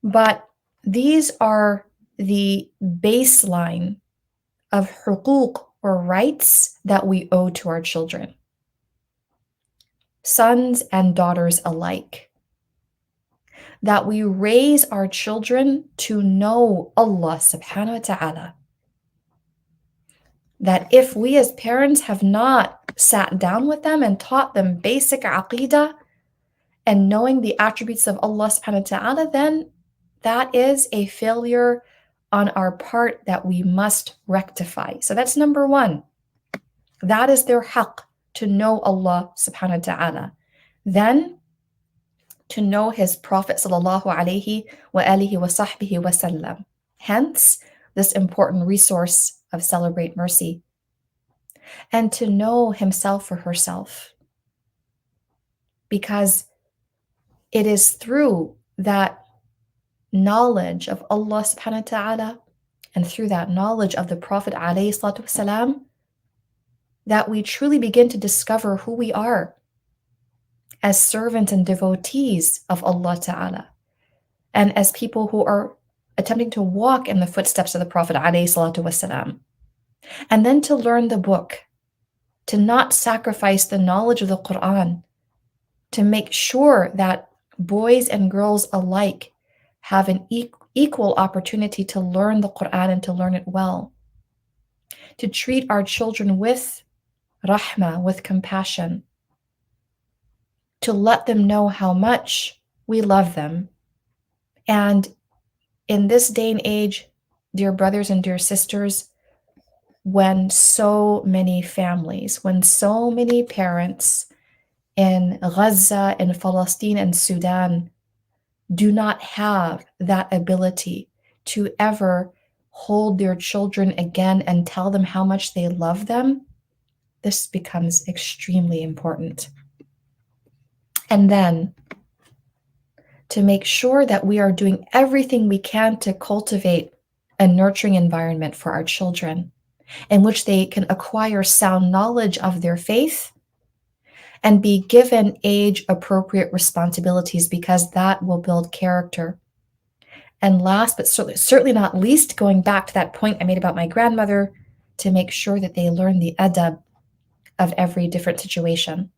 But these are the baseline of huquq or rights that we owe to our children, sons and daughters alike. That we raise our children to know Allah subhanahu wa ta'ala. That if we as parents have not sat down with them and taught them basic aqidah and knowing the attributes of Allah subhanahu wa ta'ala, then that is a failure on our part that we must rectify. So that's number one. That is their haqq, to know Allah subhanahu wa ta'ala. Then to know his Prophet sallallahu alayhi wa alihi wa sahbihi wa sallam. Hence, this important resource of Celebrate Mercy. And to know himself or herself. Because it is through that knowledge of Allah subhanahu wa ta'ala and through that knowledge of the Prophet alayhi salatu wasalam that we truly begin to discover who we are as servants and devotees of Allah ta'ala, and as people who are attempting to walk in the footsteps of the Prophet alayhi salatu wasalam. And then to learn the book, to not sacrifice the knowledge of the Quran, to make sure that boys and girls alike have an equal opportunity to learn the Quran and to learn it well. To treat our children with rahmah, with compassion. To let them know how much we love them. And in this day and age, dear brothers and dear sisters, when so many families, when so many parents in Gaza, in Palestine, and Sudan do not have that ability to ever hold their children again and tell them how much they love them, this becomes extremely important. And then to make sure that we are doing everything we can to cultivate a nurturing environment for our children in which they can acquire sound knowledge of their faith and be given age-appropriate responsibilities, because that will build character. And last, but certainly not least, going back to that point I made about my grandmother, to make sure that they learn the adab of every different situation.